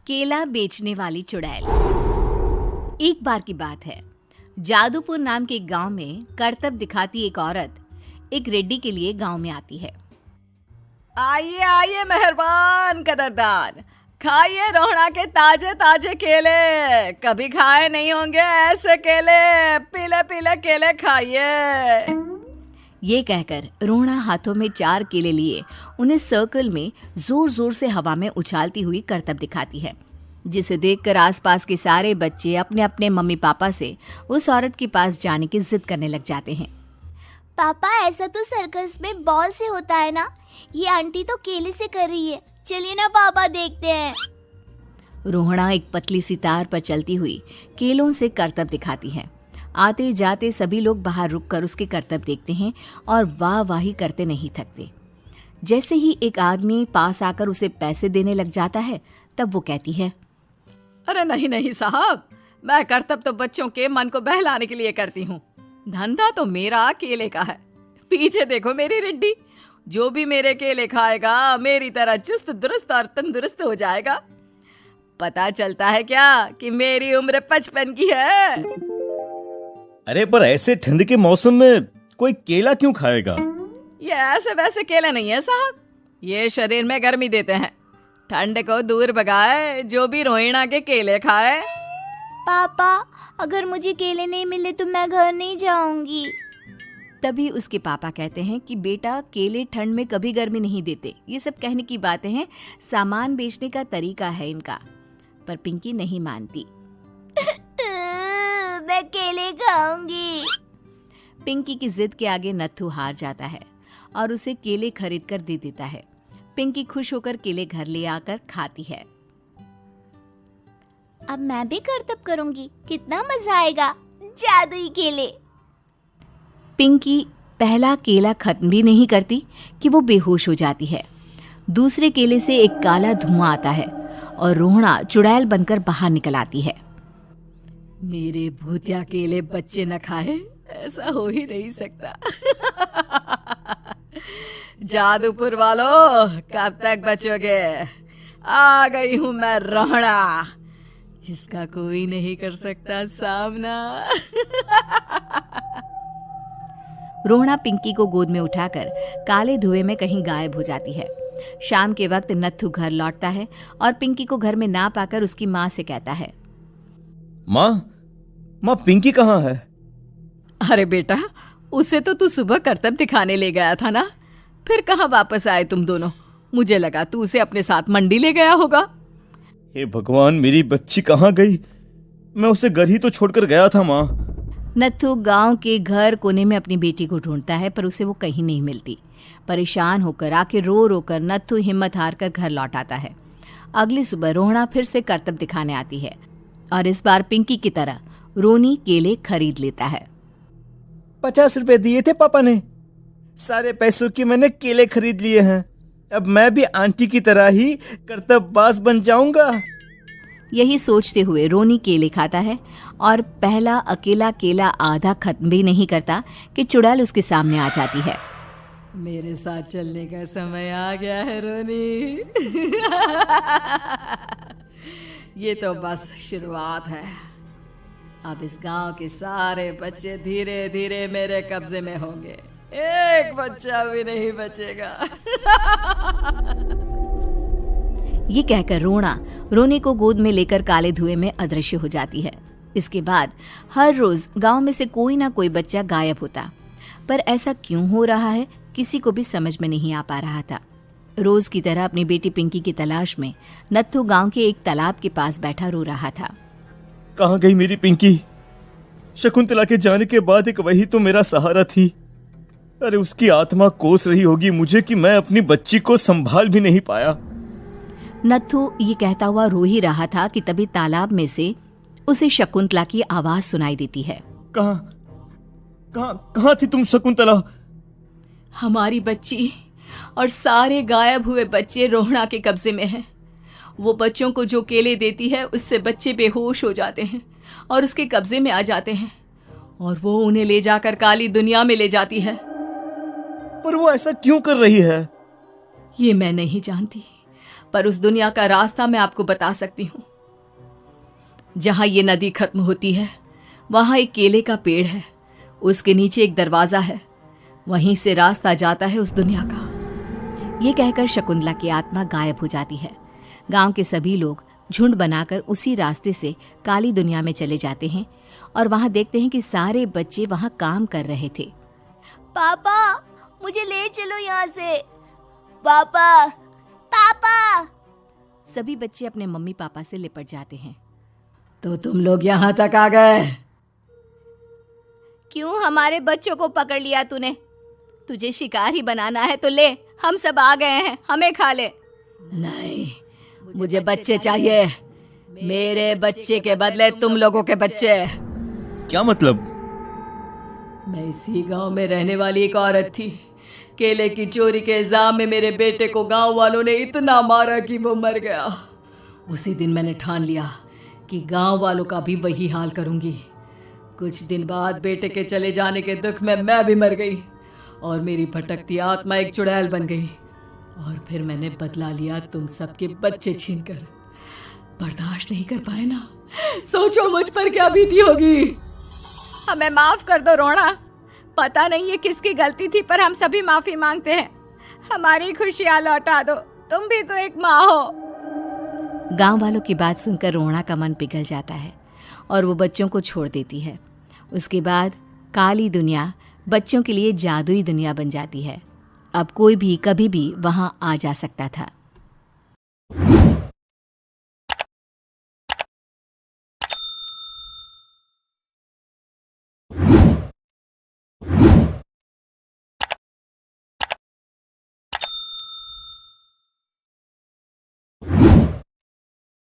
केला बेचने वाली चुड़ैल। एक बार की बात है, जादूपुर नाम के एक गांव में करतब दिखाती एक औरत एक रेड्डी के लिए गांव में आती है। आइए आइए मेहरबान कदरदान, खाइए रोहड़ा के ताजे ताजे केले। कभी खाए नहीं होंगे ऐसे केले, पीले पीले केले खाइए। ये कहकर रोहड़ा हाथों में 4 केले लिए उन्हें सर्कल में जोर जोर से हवा में उछालती हुई करतब दिखाती है, जिसे देखकर आसपास के सारे बच्चे अपने अपने मम्मी पापा से उस औरत के पास जाने की जिद करने लग जाते हैं। पापा, ऐसा तो सर्कस में बॉल से होता है ना, ये आंटी तो केले से कर रही है। चलिए ना पापा, देखते हैं। रोहड़ा एक पतली सी तार पर चलती हुई केलों से करतब दिखाती है। आते जाते सभी लोग बाहर रुककर उसके करतब देखते हैं और वाह वाही करते नहीं थकते। जैसे ही एक आदमी पास आकर उसे पैसे देने लग जाता है, तब वो कहती है, अरे नहीं नहीं साहब, मैं करतब तो बच्चों के मन को बहलाने के लिए करती हूँ। धंधा तो मेरा केले का है। पीछे देखो मेरी रिड्डी, जो भी मेरे केले खाएगा मेरी तरह चुस्त दुरुस्त और तंदुरुस्त हो जाएगा। पता चलता है क्या कि मेरी उम्र 55 की है। अरे पर ऐसे ठंड के मौसम में कोई केला क्यों खाएगा? ये ऐसे वैसे केले नहीं है साहब, ये शरीर में गर्मी देते हैं। ठंड को दूर भगाए जो भी रोहिणा के केले खाए। पापा, अगर मुझे केले नहीं मिले तो मैं घर नहीं जाऊंगी। तभी उसके पापा कहते हैं कि बेटा, केले ठंड में कभी गर्मी नहीं देते। ये सब कहने की बातें हैं, सामान बेचने का तरीका है इनका। पर पिंकी नहीं मानती। मैं केले खाऊंगी। पिंकी की जिद के आगे नत्थू हार जाता है और उसे केले खरीद कर दे देता है। पिंकी खुश होकर केले घर ले आकर खाती है। अब मैं भी करतब करूंगी, कितना मजा आएगा। जादुई केले। पिंकी पहला केला खत्म भी नहीं करती कि वो बेहोश हो जाती है। दूसरे केले से एक काला धुआं आता है और रोहड़ा चुड़ैल बनकर बाहर निकल आती है। मेरे भूतिया केले बच्चे न खाए, ऐसा हो ही नहीं सकता। जादूपुर वालों, कब तक बचोगे? आ गई हूं मैं रोहड़ा, जिसका कोई नहीं कर सकता सामना। रोहड़ा पिंकी को गोद में उठाकर काले धुएं में कहीं गायब हो जाती है। शाम के वक्त नत्थू घर लौटता है और पिंकी को घर में ना पाकर उसकी माँ से कहता है, माँ पिंकी कहाँ है? अरे बेटा, उसे तो तू सुबह करतब दिखाने ले गया था ना, फिर कहाँ वापस आए तुम दोनों? मुझे लगा तू उसे अपने साथ मंडी ले गया होगा। हे भगवान, मेरी बच्ची कहाँ गई? मैं उसे घर ही तो छोड़कर गया था माँ। नत्थू गांव के घर कोने में अपनी बेटी को ढूंढता है, पर उसे वो कहीं नहीं मिलती। परेशान होकर आखिर रो रो कर नत्थू हिम्मत हार कर घर लौट आता है। अगली सुबह रोहड़ा फिर से करतब दिखाने आती है और इस बार पिंकी की तरह रोनी केले खरीद लेता है। 50 रुपए दिए थे पापा ने, सारे पैसों की मैंने केले खरीद लिए हैं। अब मैं भी आंटी की तरह ही करतबबाज बन जाऊंगा। यही सोचते हुए रोनी केले खाता है और पहला अकेला केला आधा खत्म भी नहीं करता कि चुड़ैल उसके सामने आ जाती है। मेरे साथ चलने का समय आ गया है रोनी। ये तो बस शुरुआत है। अब इस गांव के सारे बच्चे धीरे धीरे मेरे कब्जे में होंगे, एक बच्चा भी नहीं बचेगा। ये कहकर रोनी को गोद में लेकर काले धुएं में अदृश्य हो जाती है। इसके बाद हर रोज गांव में से कोई ना कोई बच्चा गायब होता, पर ऐसा क्यों हो रहा है किसी को भी समझ में नहीं आ पा रहा था। रोज की तरह अपनी बेटी पिंकी की तलाश में नत्थू गांव के एक तालाब के पास बैठा रो रहा था। कहाँ गई मेरी पिंकी? शकुंतला के जाने के बाद एक वही तो मेरा सहारा थी। अरे उसकी आत्मा कोस रही होगी मुझे कि मैं अपनी बच्ची को संभाल भी नहीं पाया। नत्थू ये कहता हुआ रो ही रहा था कि तभी तालाब में से उसे शकुंतला की आवाज सुनाई देती है। कहाँ थी तुम शकुंतला? हमारी बच्ची और सारे गायब हुए बच्चे रोहड़ा के कब्जे में हैं। वो बच्चों को जो केले देती है उससे बच्चे बेहोश हो जाते हैं और उसके कब्जे में आ जाते हैं और वो उन्हें ले जाकर काली दुनिया में ले जाती है। पर वो ऐसा क्यों कर रही है? ये मैं नहीं जानती, पर उस दुनिया का रास्ता मैं आपको बता सकती हूँ। जहां ये नदी खत्म होती है वहां एक केले का पेड़ है, उसके नीचे एक दरवाजा है, वहीं से रास्ता जाता है उस दुनिया का। ये कहकर शकुंतला की आत्मा गायब हो जाती है। गांव के सभी लोग झुंड बनाकर उसी रास्ते से काली दुनिया में चले जाते हैं और वहां देखते हैं कि सारे बच्चे वहां काम कर रहे थे। पापा मुझे ले चलो यहाँ से। पापा पापा। सभी बच्चे अपने मम्मी पापा से लिपट जाते हैं। तो तुम लोग यहाँ तक आ गए? क्यों हमारे बच्चों को पकड़ लिया तूने? तुझे शिकार ही बनाना है तो ले, हम सब आ गए हैं, हमें खा ले। नहीं, मुझे बच्चे चाहिए। मेरे बच्चे के बदले तुम लोगों के बच्चे। क्या मतलब? मैं इसी गांव में रहने वाली एक औरत थी। केले की चोरी के इल्जाम में मेरे बेटे को गांव वालों ने इतना मारा कि वो मर गया। उसी दिन मैंने ठान लिया कि गांव वालों का भी वही हाल करूंगी। कुछ दिन बाद बेटे के चले जाने के दुख में मैं भी मर गई और मेरी भटकती आत्मा एक चुड़ैल बन गई। और फिर मैंने बदला लिया तुम सबके बच्चे छीनकर। बर्दाश्त नहीं कर पाए ना? सोचो मुझ पर क्या बीती होगी। हमें माफ कर दो रोना। पता नहीं ये किसकी गलती थी, पर हम सभी माफी मांगते हैं। हमारी खुशियां लौटा दो, तुम भी तो एक माँ हो। गांव वालों की बात सुनकर रोना का मन पिघल जाता है और वो बच्चों को छोड़ देती है। उसके बाद काली दुनिया बच्चों के लिए जादुई दुनिया बन जाती है। अब कोई भी कभी भी वहां आ जा सकता था।